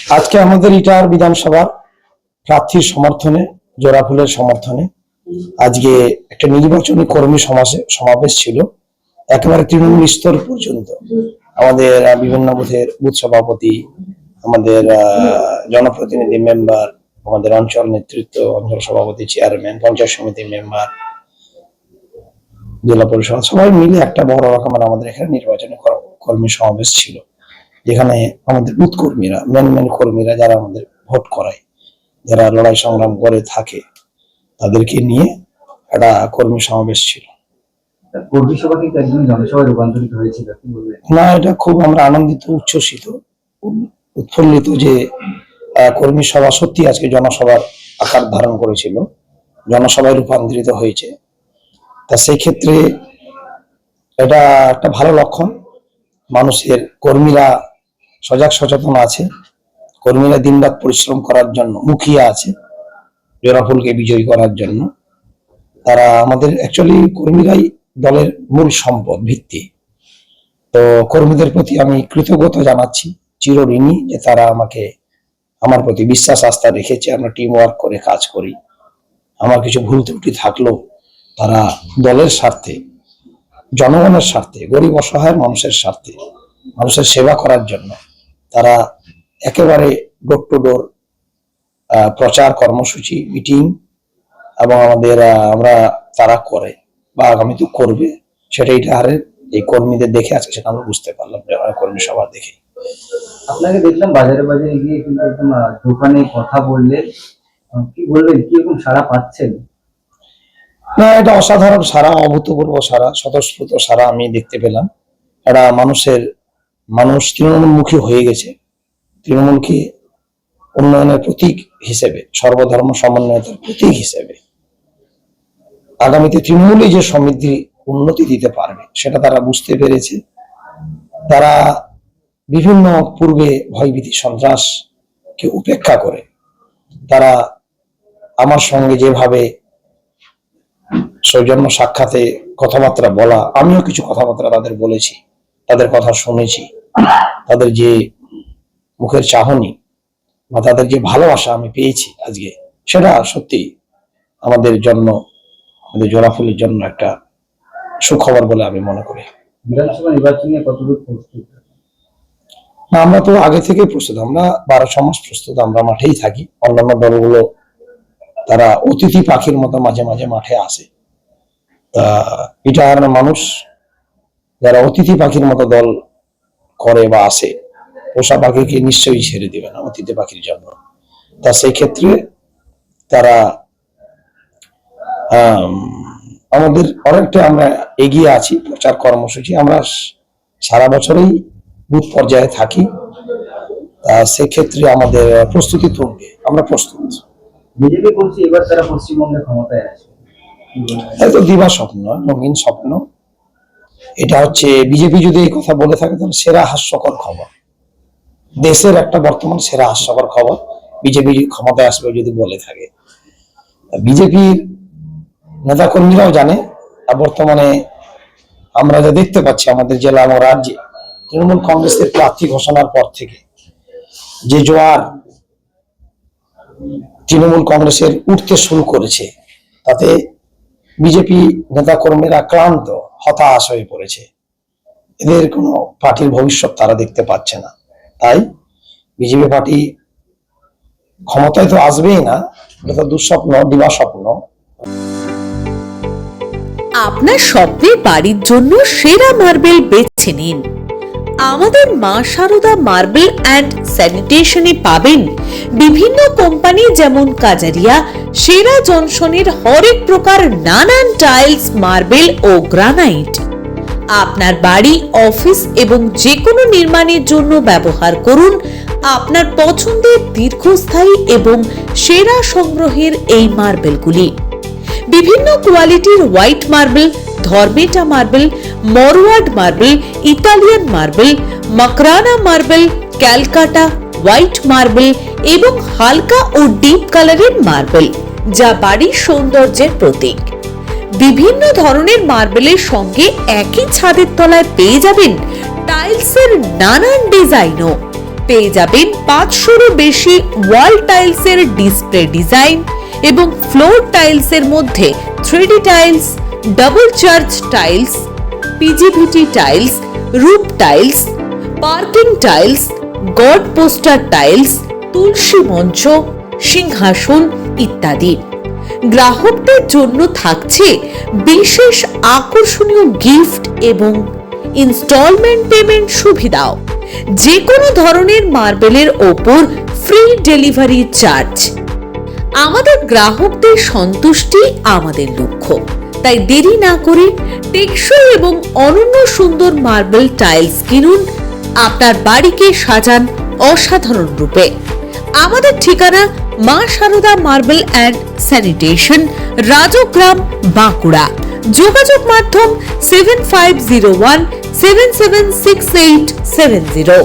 আজকে আমাদের ইটাহার বিধানসভার প্রার্থীর সমর্থনে, জোড়াফুলের সমর্থনে আজকে একটা নির্বাচনী কর্মী সমাবেশ ছিল। একেবারে তৃণমূল স্তর পর্যন্ত আমাদের বিভিন্ন বুথের বুথ সভাপতি, আমাদের জনপ্রতিনিধি মেম্বার, আমাদের অঞ্চল নেতৃত্ব, অঞ্চল সভাপতি, চেয়ারম্যান, পঞ্চায়েত সমিতির মেম্বার, জেলা পরিষদ সবাই মিলে একটা বড় রকমের আমাদের এখানে নির্বাচনী কর্মী সমাবেশ ছিল, যেখানে আমাদের বুথ কর্মীরা, মেন কর্মীরা যারা আমাদের ভোট করায়, যারা লড়াই সংগ্রাম করে থাকে, তাদেরকে নিয়ে একটা কর্মী সমাবেশ ছিল। কর্মী সভা কিন্তু একদম জনসভায় রূপান্তরিত হয়েছিল, কি বলবেন? না, এটা খুব আমরা আনন্দিত, উচ্ছ্বসিত, উৎফুল্লিত যে কর্মী সভা সত্যি আজকে জনসভার আকার ধারণ করেছিল, জনসভায় রূপান্তরিত হয়েছে। তা সেই ক্ষেত্রে এটা একটা ভালো লক্ষণ। মানুষের কর্মীরা সজাগ সচেতন আছে, কর্মীরা দিনরাত পরিশ্রম করার জন্য মুখিয়ে আছে জোড়াফুলকে বিজয়ী করার জন্য। তারা আমাদের অ্যাকচুয়ালি কর্মীরাই দলের মূল সম্পদ, ভিত্তি। তো কর্মীদের প্রতি আমি কৃতজ্ঞতা জানাচ্ছি, চিরঋণী যে তারা আমাকে, আমার প্রতি বিশ্বাস আস্থা রেখেছে। আমরা টিম ওয়ার্ক করে কাজ করি। আমার কিছু ভুল ত্রুটি থাকলেও তারা দলের স্বার্থে, জনগণের স্বার্থে, গরিব অসহায় মানুষের স্বার্থে, মানুষের সেবা করার জন্য তারা একেবারে ডোর টু ডোর প্রচার কর্মসূচি, মিটিং এবং তারা করে বা আগামীতে করবে, সেটা ইটাহারের এই কর্মীদের দেখে আছে, সেটা আমরা বুঝতে পারলাম কর্মী সভা দেখে। আপনাকে দেখলাম বাজারে বাজারে গিয়ে কিন্তু একদম দোকানে কথা বললে, কি বলবেন, কি রকম সাড়া পাচ্ছেন? না, এটা অসাধারণ সারা, অভূতপূর্ব সারা, স্বতঃস্ফূর্ত সারা আমি দেখতে পেলাম। এটা মানুষ তৃণমূলমুখী হয়ে গেছে। তৃণমূলকে উন্নয়নের প্রতীক হিসেবে, সর্বধর্ম সমন্বয়তার প্রতীক হিসেবে আগামীতে তৃণমূলই যে সমৃদ্ধি উন্নতি দিতে পারবে সেটা তারা বুঝতে পেরেছে। তারা বিভিন্ন পূর্বে ভয়ভীতি সন্ত্রাসকে উপেক্ষা করে তারা আমার সঙ্গে যেভাবে সৌজন্য সাক্ষাতে কথাবার্তা বলা, আমিও কিছু কথাবার্তা তাদের বলেছি, তাদের কথা শুনেছি, তাদের যে মুখের চাহনি বা তাদের যে ভালোবাসা আমি পেয়েছি আজকে, সেটা সত্যি আমাদের জন্য, আমাদের জোড়াফুলের জন্য একটা সুখবর বলে আমি মনে করি। বিধানসভা নির্বাচনে কতদূর প্রস্তুত? না, আমরা তো আগে থেকে প্রস্তুত, আমরা 12 মাস প্রস্তুত, আমরা মাঠেই থাকি। অন্যান্য দলগুলো তারা অতিথি পাখির মতো মাঝে মাঝে মাঠে আসে। তা ইটাহার মানুষ যারা অতিথি পাখির মতো দল করে বা আসে, পোষা পাখিকে নিশ্চয়ই ছেড়ে দিবে না অতিথি পাখির জন্য। তা সেই ক্ষেত্রে তারা আমাদের অনেকটা আমরা এগিয়ে আছি প্রচার কর্মসূচি। আমরা সারা বছরই বুথ পর্যায়ে থাকি। তা সেক্ষেত্রে আমাদের প্রস্তুতি তুলবে, আমরা প্রস্তুত। বিজেপি বলছে এবার তারা পশ্চিমবঙ্গে ক্ষমতায় আসবে, এত দিবা স্বপ্ন, রঙিন স্বপ্ন। এটা হচ্ছে বিজেপি যদি এই কথা বলে থাকে তাহলে সেরা হাস্যকর খবর, দেশের একটা বর্তমান সেরা হাস্যকর খবর বিজেপি ক্ষমতায় আসবে যদি বলে থাকে। বিজেপির নেতা কর্মীরাও জানে। আর বর্তমানে আমরা যা দেখতে পাচ্ছি আমাদের জেলা এবং রাজ্যে তৃণমূল কংগ্রেসের প্রার্থী ঘোষণার পর থেকে যে জোয়ার তৃণমূল কংগ্রেসের উঠতে শুরু করেছে, তাতে বিজেপি নেতা কর্মীরা ক্লান্ত, হতাশ হয়ে পড়েছে। এদের কোনো পার্টির ভবিষ্যৎ তারা দেখতে পাচ্ছে না। তাই বিজেপি পার্টি ক্ষমতায় তো আসবেই না, এটা তো দুঃস্বপ্ন, দিবা স্বপ্ন। আপনার স্বপ্নের বাড়ির জন্য সেরা মার্বেল বেছে নিন। আমাদের মা শারদা মার্বেল অ্যান্ড স্যানিটেশনে পাবেন বিভিন্ন কোম্পানি যেমন কাজারিয়া, সেরা জনসনের হরেক প্রকার নানান টাইলস, মার্বেল ও গ্রানাইট। আপনার বাড়ি, অফিস এবং যে কোনো নির্মাণের জন্য ব্যবহার করুন আপনার পছন্দের দীর্ঘস্থায়ী এবং সেরা সংগ্রহের এই মার্বেলগুলি। বিভিন্ন কোয়ালিটির হোয়াইট মার্বেল, ধর্মেটা marble, Morwad marble, Italian marble, Makrana marble, Calcutta white marble এবং হালকা ও ডিপ কালারের মার্বেল, যা বাড়ির সৌন্দর্যের প্রতীক। বিভিন্ন ধরনের মার্বেলের সঙ্গে একই ছাদের তলায় পেয়ে যাবেন টাইলসের নানান ডিজাইনও। পেয়ে যাবেন 500-এরও বেশি ওয়াল টাইলসের ডিসপ্লে ডিজাইন এবং ফ্লোর টাইলসের মধ্যে 3D tiles, double charge tiles, PGVT tiles, roof tiles, parking tiles, god poster tiles, তুলসী মঞ্চ, সিংহাসন ইত্যাদি। গ্রাহকদের জন্য থাকছে বিশেষ আকর্ষণীয় গিফট এবং ইনস্টলমেন্ট পেমেন্ট সুবিধাও। যে কোনো ধরনের মার্বেলের ওপর ফ্রি ডেলিভারি চার্জ। আমাদের গ্রাহকদের সন্তুষ্টি আমাদের লক্ষ্য, তাই দেরি না করে টেকসই এবং অনন্য সুন্দর মার্বেল টাইলস কিনুন, আপনার বাড়িকে সাজান অসাধারণ রূপে। আমাদের ঠিকানা Maa Sarada marble and sanitation, Rajgram, Bankura. যোগাযোগ মাধ্যম 7501776870।